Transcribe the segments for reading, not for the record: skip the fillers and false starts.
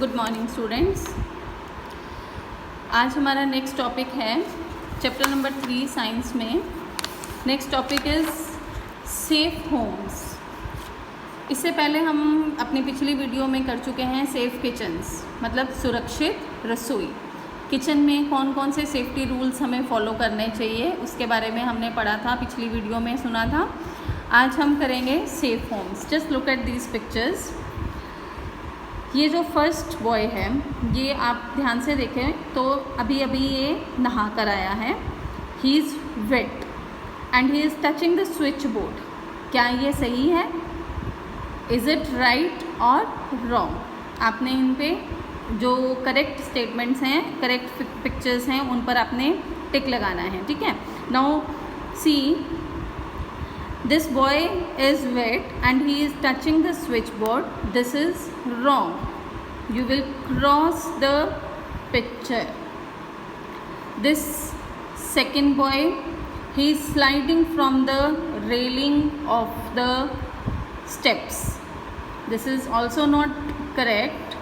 Good morning students. आज हमारा next topic है चैप्टर नंबर 3 साइंस में। Next topic is safe homes. इससे पहले हम अपनी पिछली वीडियो में कर चुके हैं सेफ किचन्स, मतलब सुरक्षित रसोई। किचन में कौन कौन से सेफ्टी रूल्स हमें फॉलो करने चाहिए उसके बारे में हमने पढ़ा था, पिछली वीडियो में सुना था। आज हम करेंगे safe homes. Just look at these pictures. ये जो फर्स्ट बॉय है, ये आप ध्यान से देखें तो अभी अभी ये नहा कर आया है। He is wet and he is touching the switch board. क्या ये सही है? इज़ इट राइट और रॉन्ग? आपने इन पे जो करेक्ट स्टेटमेंट्स हैं, करेक्ट पिक्चर्स हैं, उन पर आपने टिक लगाना है, ठीक है। Now see, this boy is wet and he is touching the switchboard. This is wrong. You will cross the picture. This second boy, he is sliding from the railing of the steps. This is also not correct.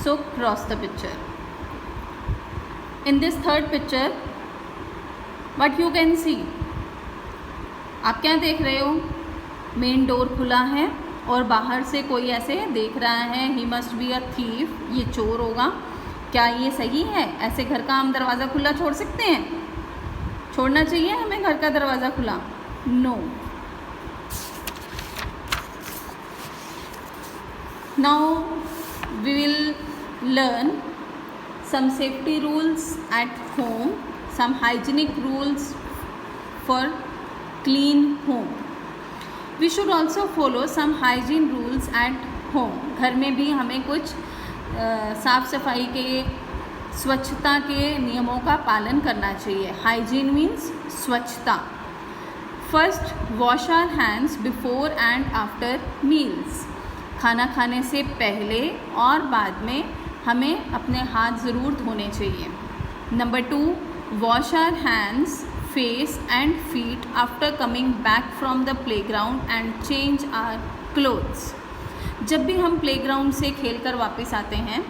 So cross the picture. In this third picture, what you can see? आप क्या देख रहे हो? Main door खुला है और बाहर से कोई ऐसे देख रहा है। He must be a thief. ये चोर होगा। क्या ये सही है? ऐसे घर का हम दरवाज़ा खुला छोड़ सकते हैं? छोड़ना चाहिए हमें घर का दरवाज़ा खुला? No. Now we will learn some safety rules at home, some hygienic rules for clean home. We should also follow some hygiene rules at home. घर में भी हमें कुछ साफ़ सफाई के, स्वच्छता के नियमों का पालन करना चाहिए। हाइजीन मीन्स स्वच्छता। First, wash our hands before and after meals. खाना खाने से पहले और बाद में हमें अपने हाथ ज़रूर धोने चाहिए। Number 2, wash our hands, face and feet after coming back from the playground and change our clothes. जब भी हम प्लेग्राउंड से खेल कर वापस आते हैं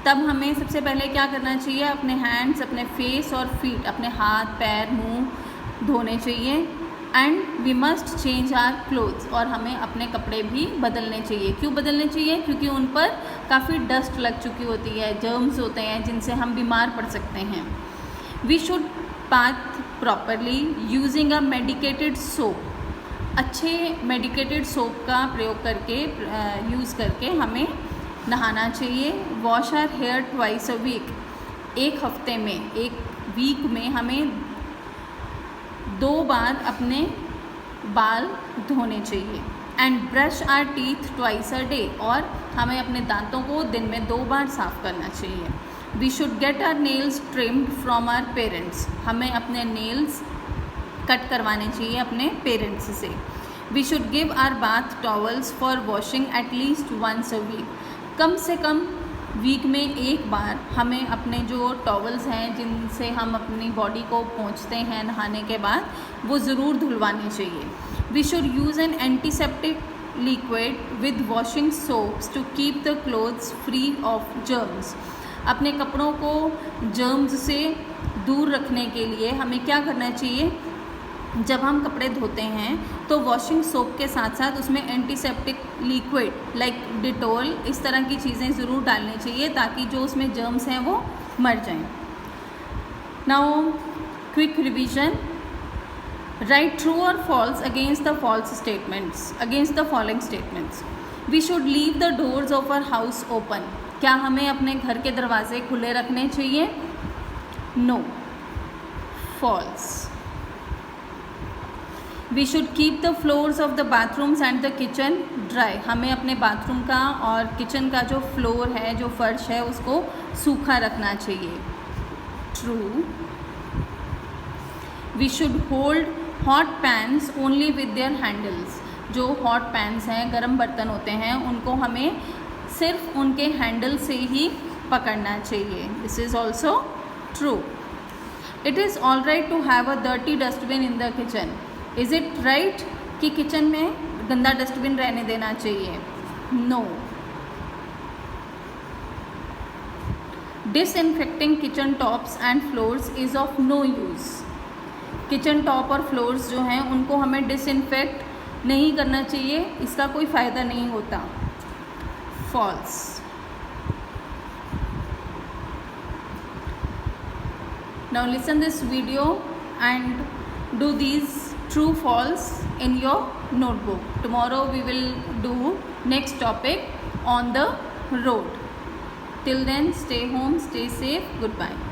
तब हमें सबसे पहले क्या करना चाहिए? अपने हैंड्स, अपने फेस और फीट, अपने हाथ, पैर, मुंह धोने चाहिए। And we must change our clothes, और हमें अपने कपड़े भी बदलने चाहिए। क्यों बदलने चाहिए? क्योंकि उन पर काफ़ी डस्ट लग चुकी होती है, जर्म्स होते हैं जिनसे हम बीमार पड़ सकते हैं। We should bath properly using a medicated soap. अच्छे मेडिकेटेड सोप का प्रयोग करके, यूज़ करके हमें नहाना चाहिए। Wash our hair twice a week. एक हफ्ते में, एक वीक में हमें 2 बार अपने बाल धोने चाहिए। And brush our teeth twice a day. और हमें अपने दांतों को दिन में 2 बार साफ़ करना चाहिए। We should get our nails trimmed from our parents. हमें अपने नेल्स कट करवाने चाहिए अपने पेरेंट्स से। We should give our bath towels for washing at least once a week. कम से कम वीक में एक बार हमें अपने जो टॉवल्स हैं जिनसे हम अपनी बॉडी को पोंछते हैं नहाने के बाद, वो ज़रूर धुलवाने चाहिए। We should use an antiseptic liquid with washing soaps to keep the clothes free of germs. अपने कपड़ों को जर्म्स से दूर रखने के लिए हमें क्या करना चाहिए? जब हम कपड़े धोते हैं तो वॉशिंग सोप के साथ साथ उसमें एंटीसेप्टिक लिक्विड लाइक डिटोल, इस तरह की चीज़ें ज़रूर डालनी चाहिए ताकि जो उसमें जर्म्स हैं वो मर जाएं। Now quick revision. Right true और false against the false statements, against the following statements. We should leave the doors of our house open. क्या हमें अपने घर के दरवाजे खुले रखने चाहिए? No, false. We should keep the floors of the bathrooms and the kitchen dry. हमें अपने बाथरूम का और किचन का जो फ्लोर है, जो फर्श है, उसको सूखा रखना चाहिए। True. We should hold hot pans only with their handles. जो हॉट पैन्स हैं, गर्म बर्तन होते हैं, उनको हमें सिर्फ उनके हैंडल से ही पकड़ना चाहिए। This is also true. It is all right to have a dirty dustbin in the kitchen. Is it right कि किचन में गंदा डस्टबिन रहने देना चाहिए? No. Disinfecting kitchen tops and floors is of no use. Kitchen top और floors जो हैं उनको हमें डिसइंफेक्ट नहीं करना चाहिए, इसका कोई फ़ायदा नहीं होता। False. Now listen this video and do these true false in your notebook. Tomorrow we will do next topic on the road. Till then, stay home, stay safe. Goodbye.